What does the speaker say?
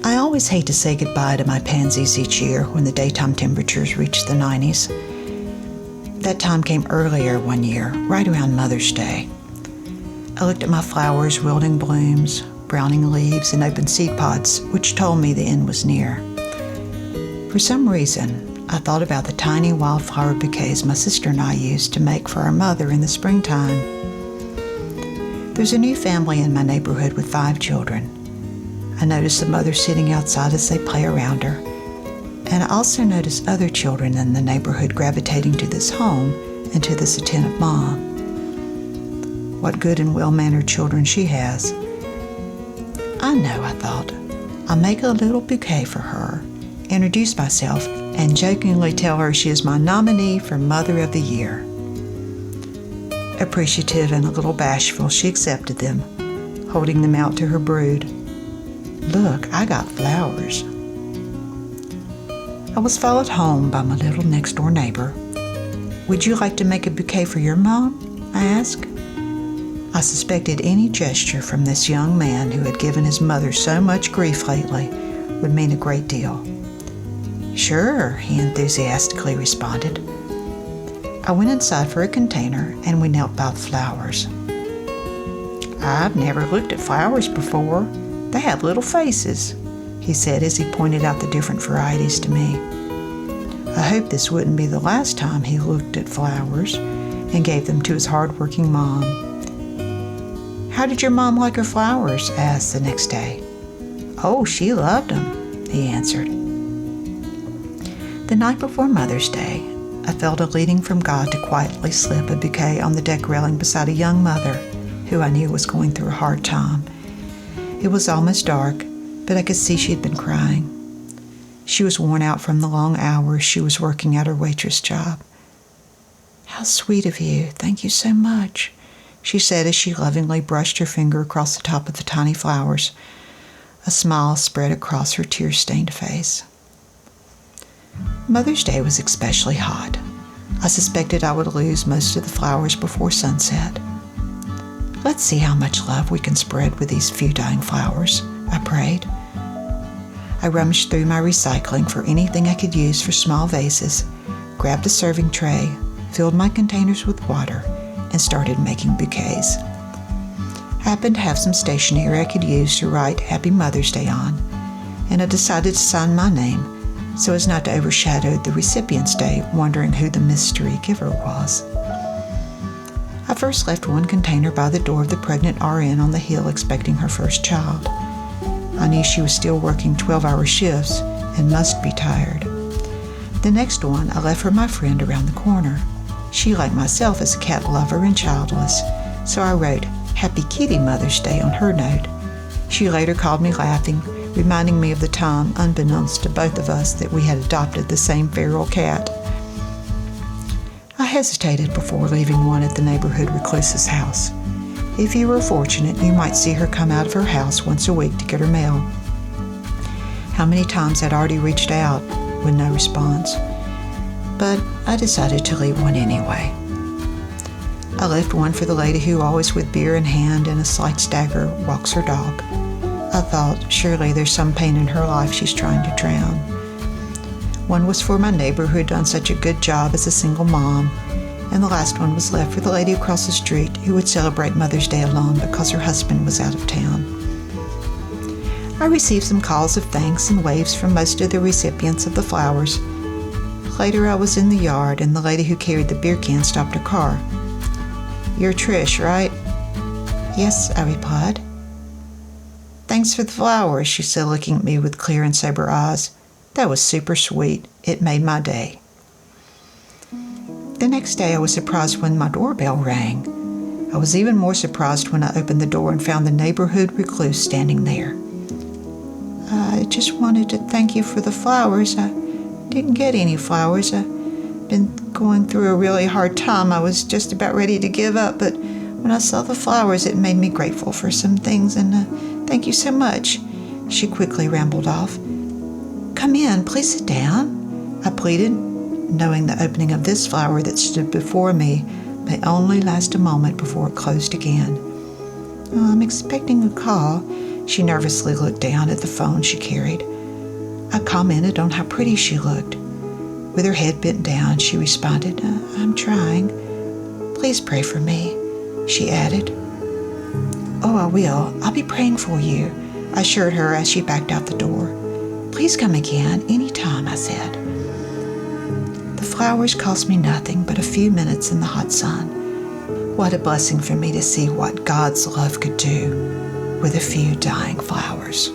I always hate to say goodbye to my pansies each year when the daytime temperatures reach the 90s. That time came earlier one year, right around Mother's Day. I looked at my flowers, wilting blooms, browning leaves, and open seed pods, which told me the end was near. For some reason, I thought about the tiny wildflower bouquets my sister and I used to make for our mother in the springtime. There's a new family in my neighborhood with 5 children. I notice the mother sitting outside as they play around her, and I also notice other children in the neighborhood gravitating to this home and to this attentive mom. What good and well-mannered children she has. I know, I thought. I'll make a little bouquet for her, introduce myself, and jokingly tell her she is my nominee for Mother of the Year. Appreciative and a little bashful, she accepted them, holding them out to her brood. Look, I got flowers. I was followed home by my little next-door neighbor. Would you like to make a bouquet for your mom? I asked. I suspected any gesture from this young man who had given his mother so much grief lately would mean a great deal. Sure, he enthusiastically responded. I went inside for a container and we knelt by the flowers. I've never looked at flowers before. They have little faces, he said as he pointed out the different varieties to me. I hoped this wouldn't be the last time he looked at flowers and gave them to his hard-working mom. How did your mom like her flowers? I asked the next day. Oh, she loved them, he answered. The night before Mother's Day, I felt a leading from God to quietly slip a bouquet on the deck railing beside a young mother who I knew was going through a hard time. It was almost dark, but I could see she had been crying. She was worn out from the long hours she was working at her waitress job. How sweet of you. Thank you so much, she said as she lovingly brushed her finger across the top of the tiny flowers. A smile spread across her tear-stained face. Mother's Day was especially hot. I suspected I would lose most of the flowers before sunset. Let's see how much love we can spread with these few dying flowers, I prayed. I rummaged through my recycling for anything I could use for small vases, grabbed a serving tray, filled my containers with water, and started making bouquets. I happened to have some stationery I could use to write Happy Mother's Day on, and I decided to sign my name so as not to overshadow the recipient's day wondering who the mystery giver was. I first left one container by the door of the pregnant RN on the hill expecting her first child. I knew she was still working 12-hour shifts and must be tired. The next one I left for my friend around the corner. She, like myself, is a cat lover and childless, so I wrote Happy Kitty Mother's Day on her note. She later called me laughing, reminding me of the time, unbeknownst to both of us, that we had adopted the same feral cat. I hesitated before leaving one at the neighborhood recluse's house. If you were fortunate, you might see her come out of her house once a week to get her mail. How many times I'd already reached out with no response, but I decided to leave one anyway. I left one for the lady who, always with beer in hand and a slight stagger, walks her dog. I thought, surely there's some pain in her life she's trying to drown. One was for my neighbor who had done such a good job as a single mom, and the last one was left for the lady across the street who would celebrate Mother's Day alone because her husband was out of town. I received some calls of thanks and waves from most of the recipients of the flowers. Later I was in the yard and the lady who carried the beer can stopped her car. You're Trish, right? Yes, I replied. Thanks for the flowers, she said, looking at me with clear and sober eyes. That was super sweet. It made my day. The next day I was surprised when my doorbell rang. I was even more surprised when I opened the door and found the neighborhood recluse standing there. I just wanted to thank you for the flowers. I didn't get any flowers. I've been going through a really hard time. I was just about ready to give up, but when I saw the flowers, it made me grateful for some things, and thank you so much. She quickly rambled off. Come in, please sit down, I pleaded, knowing the opening of this flower that stood before me may only last a moment before it closed again. I'm expecting a call. She nervously looked down at the phone she carried. I commented on how pretty she looked. With her head bent down, she responded, "I'm trying. Please pray for me," she added. "Oh, I will. I'll be praying for you," I assured her as she backed out the door. "Please come again anytime," I said. The flowers cost me nothing but a few minutes in the hot sun. What a blessing for me to see what God's love could do with a few dying flowers.